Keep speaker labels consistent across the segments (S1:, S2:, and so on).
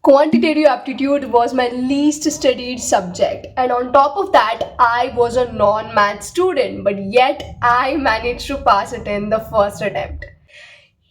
S1: Quantitative aptitude was my least studied subject, and on top of that, I was a non-math student, but yet I managed to pass it in the first attempt.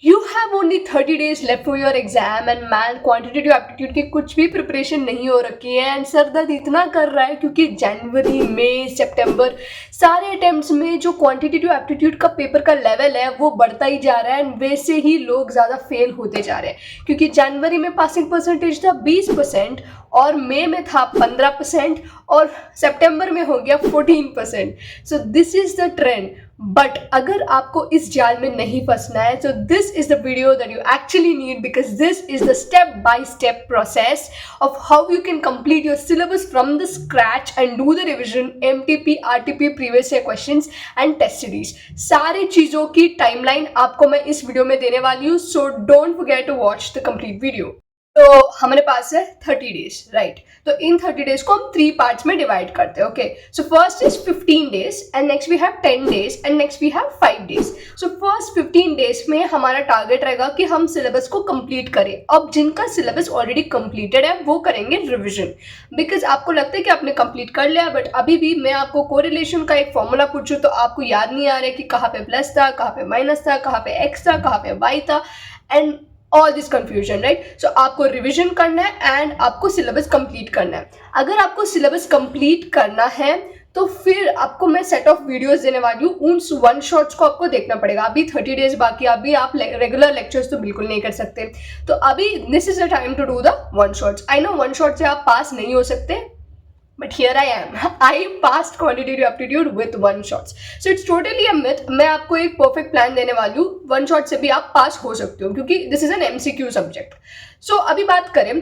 S1: You have only 30 days left for your exam and man quantitative aptitude की कुछ भी preparation नहीं हो रखी है and sir दर्द इतना कर रहा है क्योंकि जनवरी मई सितंबर सारे अटेम्प्ट्स में जो क्वांटिटेटिव एप्टीट्यूड का पेपर का लेवल है वो बढ़ता ही जा रहा है एंड वैसे ही लोग ज़्यादा फेल होते जा रहे हैं क्योंकि जनवरी में पासिंग परसेंटेज था 20% और मई में था 15% और सितंबर में हो गया 14%. So this is the trend. But अगर आपको इस जाल में नहीं फंसना है so this is the video that you actually need because this is the step by step process of how you can complete your syllabus from the scratch and do the revision, MTP, RTP, previous year questions and test series. सारी चीज़ों की timeline आपको मैं इस video में देने वाली हूँ so don't forget to watch the complete video. तो हमारे पास है 30 डेज राइट. तो इन 30 डेज को हम 3 पार्ट्स में डिवाइड करते हैं. Okay, so first is 15 days and next we have 10 days and next we have 5 days. So first 15 days में हमारा टारगेट रहेगा कि हम सिलेबस को कंप्लीट करें. अब जिनका सिलेबस ऑलरेडी कंप्लीटेड है वो करेंगे रिविजन बिकॉज आपको लगता है कि आपने कंप्लीट कर लिया बट अभी भी मैं आपको कोरिलेशन का एक फॉर्मूला पूछूं तो आपको याद नहीं आ रहा है कि कहाँ पे प्लस था, कहाँ पे माइनस था, कहाँ पे एक्स था, कहाँ पे वाई था and all this confusion right. So आपको रिविजन करना है एंड आपको सिलेबस कंप्लीट करना है. अगर आपको सिलेबस कंप्लीट करना है तो फिर आपको मैं सेट ऑफ वीडियोस देने वाली हूँ. उन वन शॉट्स को आपको देखना पड़ेगा. अभी 30 डेज बाकी, अभी आप रेगुलर लेक्चर्स तो बिल्कुल नहीं कर सकते. तो अभी this is the time to do the one shots. I know one shot से आप पास नहीं हो सकते but here I am. I passed quantitative aptitude with one shots. So it's totally a myth. मैं आपको एक perfect plan देने वाली हूँ. One shot से भी आप पास हो सकते हो क्योंकि this is an MCQ subject. So अभी बात करें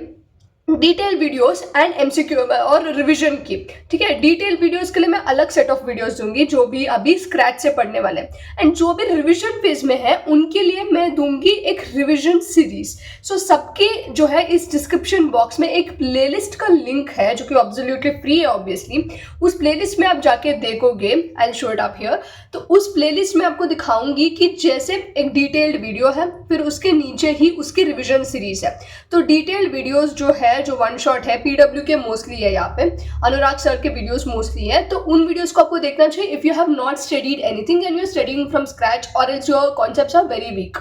S1: डिटेल वीडियोस एंड एमसीक्यू और रिवीजन की. ठीक है, डिटेल वीडियोस के लिए मैं अलग सेट ऑफ वीडियोस दूंगी जो भी अभी स्क्रैच से पढ़ने वाले हैं एंड जो भी रिवीजन फेज में है उनके लिए मैं दूंगी एक रिवीजन सीरीज. सो सबके जो है इस डिस्क्रिप्शन बॉक्स में एक प्लेलिस्ट का लिंक है जो कि ऑब्सोल्युटली फ्री है ऑब्वियसली. उस प्लेलिस्ट में आप जाके देखोगे, I will show it up here. तो उस प्लेलिस्ट में आपको दिखाऊंगी कि जैसे एक डिटेल्ड वीडियो है फिर उसके नीचे ही उसकी रिवीजन सीरीज है. तो डिटेल्ड वीडियोस जो है जो वन शॉट है पीडब्ल्यू के मोस्टली है, यहाँ पे अनुराग सर के वीडियोस मोस्टली है. तो उन वीडियोस को आपको देखना चाहिए if you have not studied anything and you are studying from scratch और it's your concepts are very weak.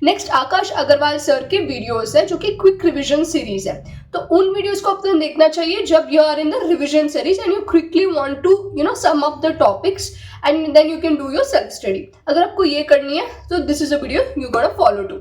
S1: Next Akash Agarwal sir के वीडियोस है जो कि क्विक रिवीजन सीरीज है. तो उन वीडियोस को आपको देखना चाहिए जब you are in the revision series and you quickly want to sum up the topics and then you can do your self study. अगर आपको ये करनी है तो this is a video you gonna follow too.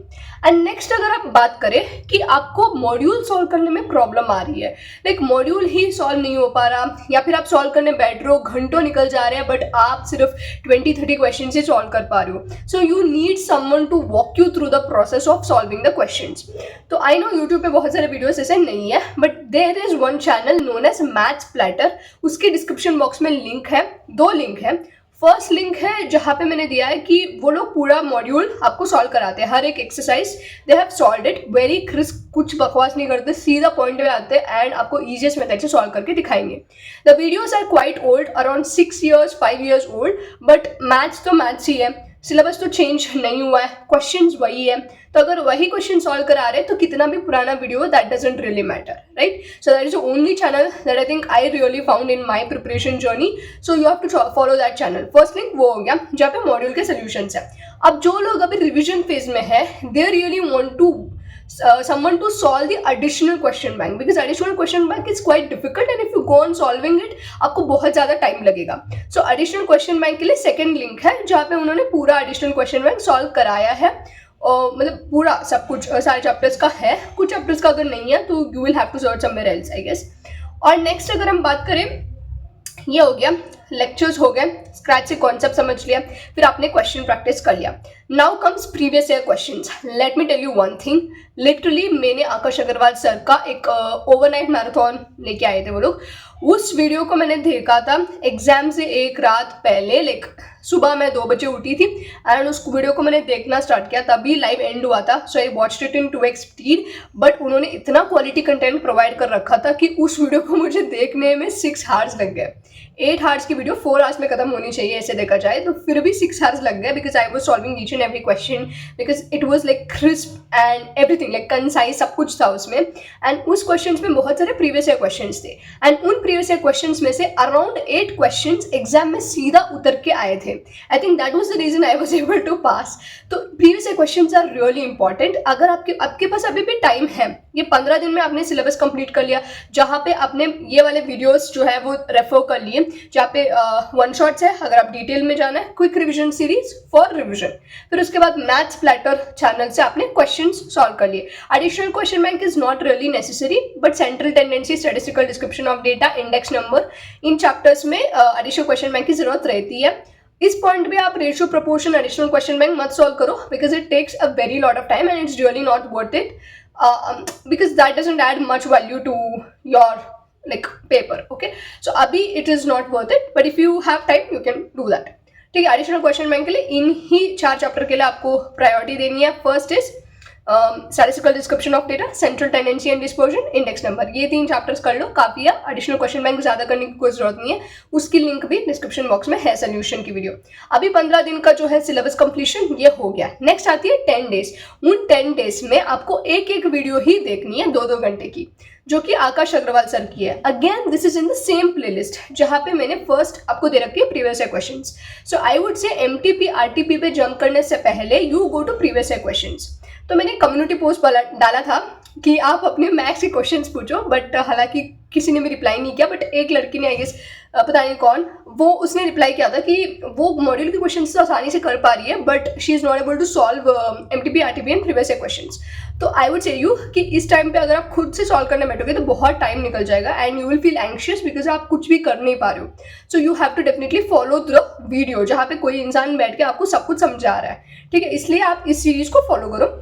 S1: And next अगर आप बात करें कि आपको मॉड्यूल सॉल्व करने में प्रॉब्लम आ रही है, लाइक मॉड्यूल ही सॉल्व नहीं हो पा रहा या फिर आप सॉल्व करने बैठ रहे हो, घंटों निकल जा रहे हैं बट आप सिर्फ 20-30 क्वेश्चन से सॉल्व कर पा रहे हो. So you need someone to walk you through the process of solving the questions. तो आई नो यूट्यूब पे बहुत सारे वीडियोस ऐसे नहीं है but there is one channel known as Maths Platter. उसके डिस्क्रिप्शन बॉक्स में लिंक है, 2 लिंक है. फर्स्ट लिंक है जहाँ पे मैंने दिया है कि वो लोग पूरा मॉड्यूल आपको सॉल्व कराते हैं, हर एक exercise they have solved it very crisp, कुछ बकवास नहीं करते, सीधा पॉइंट पे आते हैं एंड आपको ईजीएस्ट मेथड से सॉल्व करके दिखाएंगे. The videos are quite old, around 6 years 5 years old, but maths तो मैथ्स ही है, सिलेबस तो चेंज नहीं हुआ है, क्वेश्चंस वही है. तो अगर वही क्वेश्चन सॉल्व करा रहे तो कितना भी पुराना video that doesn't really matter right. So that is the only channel that I think I really found in my preparation journey. So you have to follow that channel. First link वो हो गया जहाँ पे module के solutions है. अब जो लोग अभी रिविजन फेज में है they really want to someone to solve the additional question bank because additional question bank is quite difficult and if you go on solving it आपको बहुत ज़्यादा टाइम लगेगा. सो additional question bank के लिए second link है जहाँ पे उन्होंने पूरा additional question bank सॉल्व कराया है और मतलब पूरा सब कुछ सारे चैप्टर्स का है. कुछ चैप्टर्स का अगर नहीं है तो you will have to search somewhere else I guess. और नेक्स्ट अगर हम बात करें, ये हो गया लेक्चर्स हो गए, स्क्रैच से कॉन्सेप्ट समझ लिया, फिर आपने क्वेश्चन प्रैक्टिस कर लिया. Now comes previous year questions. Let me tell you one thing, literally मैंने आकाश अग्रवाल सर का एक ओवरनाइट मैराथन लेके आए थे वो लोग. उस वीडियो को मैंने देखा था एग्जाम से एक रात पहले, लाइक सुबह मैं 2 बजे उठी थी एंड उस वीडियो को मैंने देखना स्टार्ट किया, तभी लाइव एंड हुआ था. So I watched it in 2x speed but उन्होंने इतना क्वालिटी कंटेंट प्रोवाइड कर रखा था कि उस वीडियो को मुझे देखने में 6 hours लग गए. 8 hours की वीडियो 4 hours में खत्म होनी चाहिए ऐसे देखा जाए, तो फिर भी 6 hours लग गए because I was solving each and and every question because it was like crisp and everything, like concise, सब कुछ था उसमें. एंड उस क्वेश्चन में बहुत सारे प्रीवियस ईयर क्वेश्चन थे एंड उन प्रीवियस ईयर क्वेश्चन में से अराउंड 8 क्वेश्चन एग्जाम में सीधा उतर के आए थे. I think that was the reason I was able to pass. तो previous year question are really important. अगर आपके पास अभी भी टाइम है, ये 15 दिन में आपने सिलेबस कंप्लीट कर लिया, जहाँ पे आपने ये वाले वीडियोस जो है वो रेफर कर लिए, जहाँ पे वन शॉट्स है, अगर आप डिटेल में जाना है, quick revision series for revision. फिर उसके बाद मैथ्स प्लेटर चैनल से आपने क्वेश्चंस सॉल्व कर लिए. Additional question bank is not really necessary, but central tendency, statistical description of data, index number, in chapters में एडिशनल क्वेश्चन बैंक की जरूरत रहती है. इस पॉइंट पे आप ratio proportion additional question bank मत सॉल्व करो because it takes a very lot of time and it's really not worth it because that doesn't add much value to your like paper. Okay, so abhi it is not worth it, but if you have time you can do that. ठीक है, additional question bank के लिए इन ही 4 chapter के लिए आपको priority देनी है. First is statistical description of data, central tendency and dispersion, index number. ये 3 चैप्टर्स कर लो, काफी है. एडिशनल क्वेश्चन बैंक ज्यादा करने की कोई जरूरत नहीं है, उसकी लिंक भी डिस्क्रिप्शन बॉक्स में है, सोल्यूशन की वीडियो. अभी 15 दिन का जो है सिलेबस कंप्लीशन ये हो गया. नेक्स्ट आती है 10 डेज. उन 10 डेज में आपको एक वीडियो ही देखनी है 2-2 घंटे की, जो कि आकाश अग्रवाल सर की है. Again this is in the same playlist जहां पे मैंने फर्स्ट आपको दे रखी है previous year questions. So I would say MTP RTP पे जंप करने से पहले you go to previous year questions. तो मैंने कम्युनिटी पोस्ट डाला था कि आप अपने मैथ्स के क्वेश्चंस पूछो, बट हालांकि किसी ने भी रिप्लाई नहीं किया. बट एक लड़की ने आई गेस पता नहीं कौन, वो उसने रिप्लाई किया था कि वो मॉड्यूल के क्वेश्चंस तो आसानी से कर पा रही है but she is not able to solve MTP RTP and previous year questions. तो आई वुड से यू कि इस टाइम पे अगर आप खुद से सॉल्व करने बैठोगे तो बहुत टाइम निकल जाएगा and you will feel anxious because आप कुछ भी कर नहीं पा रहे हो. So you have to definitely follow the video जहाँ पे कोई इंसान बैठ के आपको सब कुछ समझा रहा है. ठीक है, इसलिए आप इस सीरीज को फॉलो करो.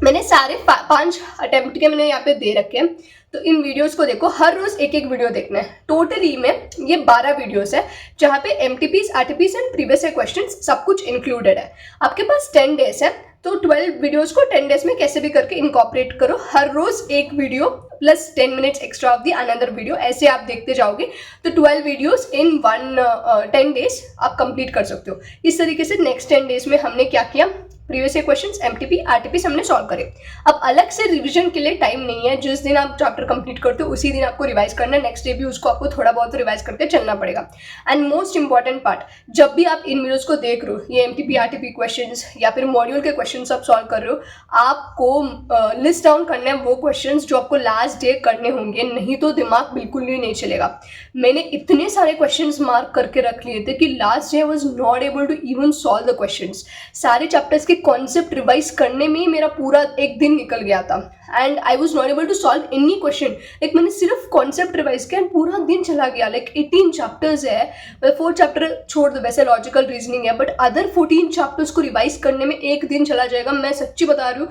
S1: मैंने सारे 5 अटेम्प्ट के मैंने यहाँ पे दे रखे हैं. तो इन वीडियोस को देखो, हर रोज एक वीडियो देखना है. टोटली में ये 12 वीडियोस है जहाँ पे MTPs RTPs and previous year questions सब कुछ इंक्लूडेड है. आपके पास 10 डेज है, तो 12 वीडियोस को 10 डेज में कैसे भी करके इनकॉर्पोरेट करो. हर रोज एक video plus 10 minutes extra of the another video, ऐसे आप देखते जाओगे तो 12 वीडियोस इन 10 डेज आप कंप्लीट कर सकते हो. इस तरीके से नेक्स्ट 10 डेज में हमने क्या किया, previous year questions MTP RTP हमने सॉल्व करे. अब अलग से रिवीजन के लिए टाइम नहीं है. जिस दिन आप चैप्टर कंप्लीट करते हो उसी दिन आपको रिवाइज करना है. नेक्स्ट डे भी उसको आपको थोड़ा बहुत रिवाइज करके चलना पड़ेगा. एंड मोस्ट इंपॉर्टेंट पार्ट, जब भी आप इन वीडियोस को देख रहे हो, ये एमटीपी आरटीपी क्वेश्चंस या फिर मॉड्यूल के क्वेश्चंस आप सॉल्व कर रहे हो, आपको लिस्ट डाउन करना है वो क्वेश्चंस जो आपको लास्ट डे करने होंगे, नहीं तो दिमाग बिल्कुल भी नहीं चलेगा. मैंने इतने सारे क्वेश्चंस मार्क करके रख लिए थे कि last day I was not able to even solve the questions. सारे चैप्टर्स के कॉन्सेप्ट रिवाइज करने में ही मेरा पूरा एक दिन निकल गया था and I was not able to solve any question. Like मैंने सिर्फ कॉन्सेप्ट रिवाइज किया एंड पूरा दिन चला गया. लाइक 18 चैप्टर्स है, 4 चैप्टर छोड़ दो, वैसे लॉजिकल रीजनिंग है, बट अदर 14 चैप्टर्स को रिवाइज करने में एक दिन चला जाएगा. मैं सच्ची बता रही हूँ,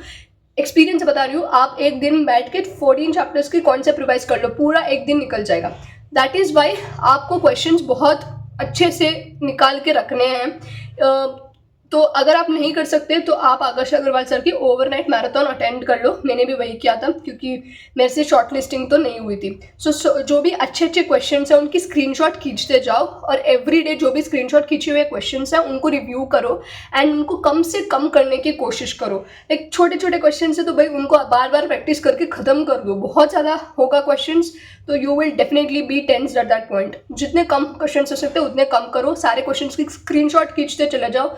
S1: एक्सपीरियंस बता रही हूँ. आप एक दिन बैठ के 14 चैप्टर्स की कॉन्सेप्ट रिवाइज कर लो, पूरा एक दिन निकल जाएगा. दैट इज वाई आपको क्वेश्चंस बहुत अच्छे से निकाल के रखने हैं. तो अगर आप नहीं कर सकते तो आप आकाश अग्रवाल सर की ओवरनाइट मैराथन अटेंड कर लो. मैंने भी वही किया था क्योंकि मेरे से शॉर्ट लिस्टिंग तो नहीं हुई थी. सो जो भी अच्छे अच्छे क्वेश्चंस हैं उनकी स्क्रीनशॉट खींचते जाओ और एवरी डे जो भी स्क्रीनशॉट खींचे हुए क्वेश्चंस हैं उनको रिव्यू करो एंड उनको कम से कम करने की कोशिश करो. एक छोटे छोटे क्वेश्चन है तो भाई उनको बार बार प्रैक्टिस करके खत्म कर दो. बहुत ज़्यादा होगा क्वेश्चंस तो you will definitely be tensed at that point. जितने कम क्वेश्चन हो सकते हैं उतने कम करो. सारे क्वेश्चन की स्क्रीनशॉट खींचते चले जाओ.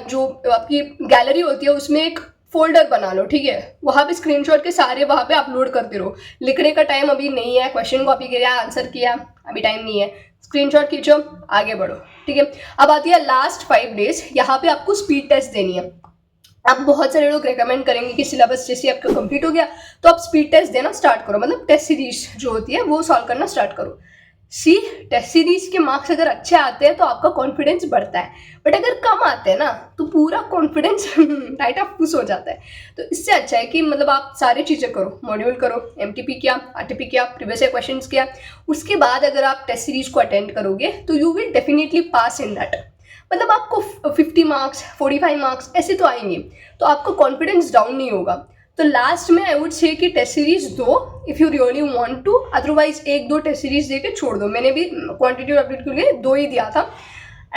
S1: जो आपकी गैलरी होती है उसमें एक फोल्डर बना लो, ठीक है, वहाँ पे स्क्रीनशॉट के सारे वहाँ पे अपलोड करते रहो. लिखने का टाइम अभी नहीं है, क्वेश्चन कॉपी किया, आंसर किया, अभी टाइम नहीं है. स्क्रीनशॉट खींचो, आगे बढ़ो. ठीक है, अब आती है लास्ट 5 डेज. यहाँ पे आपको स्पीड टेस्ट देनी है. अब बहुत सारे लोग रेकमेंड करेंगे कि सिलेबस जैसे आपका कंप्लीट हो गया तो आप स्पीड टेस्ट देना स्टार्ट करो, मतलब टेस्ट सीरीज जो होती है वो सॉल्व करना स्टार्ट करो. टेस्ट सीरीज के मार्क्स अगर अच्छे आते हैं तो आपका कॉन्फिडेंस बढ़ता है, बट अगर कम आते हैं ना तो पूरा कॉन्फिडेंस राइट ऑफ पुश हो जाता है. तो इससे अच्छा है कि मतलब आप सारी चीज़ें करो, मॉड्यूल करो, एमटीपी किया, आरटीपी किया, प्रीवियस ईयर क्वेश्चंस किया. उसके बाद अगर आप टेस्ट सीरीज को अटेंड करोगे तो you will definitely pass in that. मतलब आपको 50 मार्क्स 45 मार्क्स ऐसे तो आएंगे, तो आपका कॉन्फिडेंस डाउन नहीं होगा. तो लास्ट में आई वुड से कि टेस्ट सीरीज दो if you really want to, otherwise 1-2 test series दे के छोड़ दो. मैंने भी क्वांटिटी अपडेट के लिए 2 ही दिया था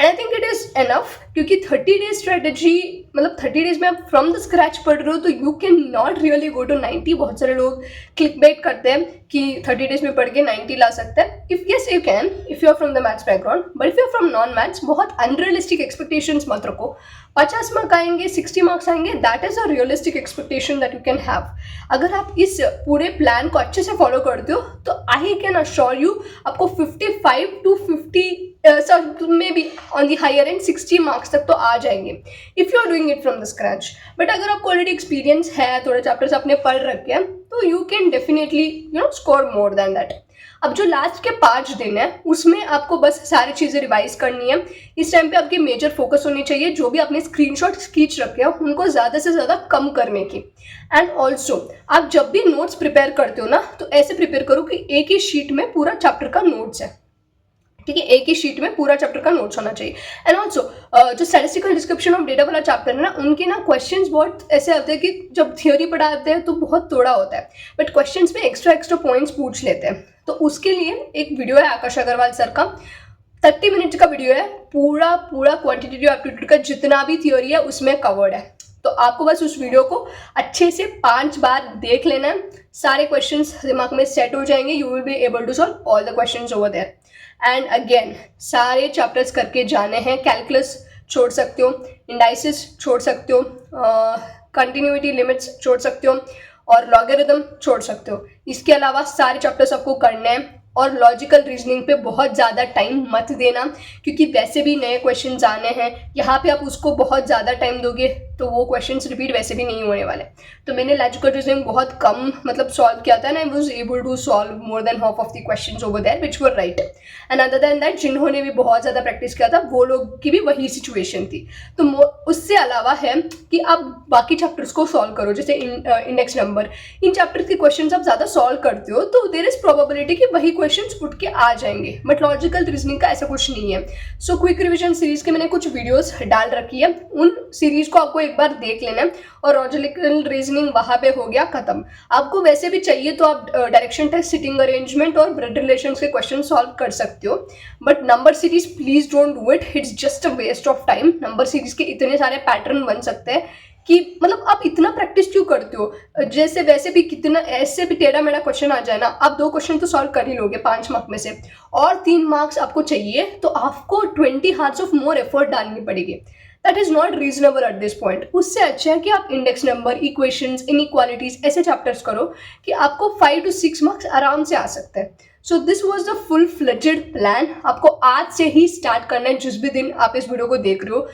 S1: and I think it is enough, क्योंकि 30 डेज स्ट्रेटजी मतलब 30 डेज में आप फ्रॉम द स्क्रैच पढ़ रहे हो तो you can not really go to 90. बहुत सारे लोग क्लिक बेट करते हैं कि 30 डेज में पढ़ के 90 ला सकते हैं. If yes you can, if you are from the maths background, but if you are from non maths, बहुत अनरियलिस्टिक एक्सपेक्टेशंस मत रखो. 50 मार्क्स आएंगे, 60 मार्क्स आएंगे, that is a realistic expectation that you can have. अगर आप इस पूरे plan को अच्छे से फॉलो करते हो तो आई कैन अश्योर यू आपको 55 to 50 maybe on the higher and 60 marks तक तो आ जाएंगे if you are doing it from the scratch. But अगर आपको ऑलरेडी एक्सपीरियंस है, थोड़े चैप्टर्स आपने पढ़ रखे हैं, तो you can definitely score more than that. अब जो लास्ट के 5 दिन है उसमें आपको बस सारी चीज़ें रिवाइज करनी है. इस टाइम पे आपकी मेजर फोकस होनी चाहिए जो भी आपने स्क्रीनशॉट खींच रखे हैं उनको ज़्यादा से ज़्यादा कम करने की. एंड ऑल्सो आप जब भी नोट्स प्रिपेयर करते हो ना, तो ऐसे प्रिपेयर करो कि एक ही शीट में पूरा चैप्टर का नोट्स है. ठीक है, एक ही शीट में पूरा चैप्टर का नोट्स होना चाहिए. एंड ऑल्सो जो स्टैटिस्टिकल डिस्क्रिप्शन ऑफ डेटा वाला चैप्टर है ना, उनके ना क्वेश्चंस बहुत ऐसे आते हैं कि जब थियोरी पढ़ाते हैं तो बहुत थोड़ा होता है, बट क्वेश्चंस में एक्स्ट्रा पॉइंट्स पूछ लेते हैं. तो उसके लिए एक वीडियो है आकाश अग्रवाल सर का, 30 मिनट का वीडियो है. पूरा क्वांटिटेटिव एप्टीट्यूड का जितना भी थियोरी है उसमें कवर्ड है. तो आपको बस उस वीडियो को अच्छे से 5 बार देख लेना है. सारे क्वेश्चंस दिमाग में सेट हो जाएंगे. You will be able to solve all the questions over there. And again सारे चैप्टर्स करके जाने हैं. कैलकुलस छोड़ सकते हो, इंडाइसिस छोड़ सकते हो, कंटिन्यूटी लिमिट्स छोड़ सकते हो और लॉगरिथम छोड़ सकते हो. इसके अलावा सारे चैप्टर्स आपको करने हैं. और लॉजिकल रीजनिंग पे बहुत ज़्यादा टाइम मत देना, क्योंकि वैसे भी नए क्वेश्चंस आने हैं. यहाँ पे आप उसको बहुत ज़्यादा टाइम दोगे तो वो क्वेश्चंस रिपीट वैसे भी नहीं होने वाले. तो मैंने लॉजिकल रीजनिंग बहुत कम सॉल्व किया था, and I was able to solve more than half of the questions over there which were right. And other than that, जिन्होंने भी बहुत ज़्यादा प्रैक्टिस किया था वो लोग की भी वही सिचुएशन थी. तो उससे अलावा है कि आप बाकी चैप्टर्स को सॉल्व करो. जैसे इंडेक्स नंबर, इन चैप्टर्स के क्वेश्चन आप ज़्यादा सॉल्व करते हो तो देयर इज प्रोबेबिलिटी कि वही क्वेश्चंस उठ के आ जाएंगे. बट लॉजिकल रीजनिंग का ऐसा कुछ नहीं है. सो क्विक रिवीजन सीरीज के मैंने कुछ वीडियोस डाल रखी है, उन सीरीज को आपको एक बार देख लेना है. और लॉजिकल रीजनिंग वहां पे हो गया खत्म. आपको वैसे भी चाहिए तो आप डायरेक्शन टेस्ट, सिटिंग अरेंजमेंट और ब्लड रिलेशंस के क्वेश्चन सॉल्व कर सकते हो. But number series please don't do it, it's just a waste of time. Number series के इतने सारे पैटर्न बन सकते हैं कि आप इतना प्रैक्टिस क्यों करते हो. जैसे वैसे भी कितना ऐसे भी टेढ़ा मेढ़ा क्वेश्चन आ जाए ना, आप 2 क्वेश्चन तो सॉल्व कर ही लोगे 5 मार्क्स में से, और 3 मार्क्स आपको चाहिए तो आपको 20 हार्स ऑफ मोर एफर्ट डालनी पड़ेगी. That is not reasonable at this point. उससे अच्छा है कि आप इंडेक्स नंबर, इक्वेशंस, इनइक्वालिटीज ऐसे चैप्टर्स करो कि आपको 5 to 6 मार्क्स आराम से आ सकते हैं. So this was the full fledged plan. आपको आज से ही स्टार्ट करना है जिस भी दिन आप इस वीडियो को देख रहे हो.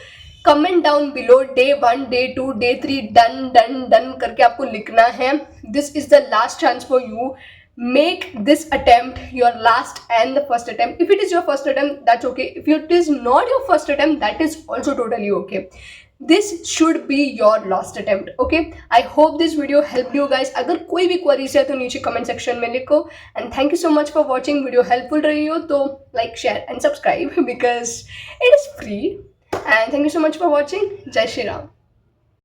S1: Comment down below day 1, day 2, day 3 done करके आपको लिखना है. This is the last chance for you. Make this attempt your last and the first attempt. If it is your first attempt, that's okay. If it is not your first attempt, that is also totally okay. This should be your last attempt. Okay, I hope this video helped you guys. अगर कोई भी queries है तो नीचे comment section में लिखो. And thank you so much for watching. Video helpful रही हो तो like, share and subscribe because it is free. And thank you so much for watching. Jai Shri Ram.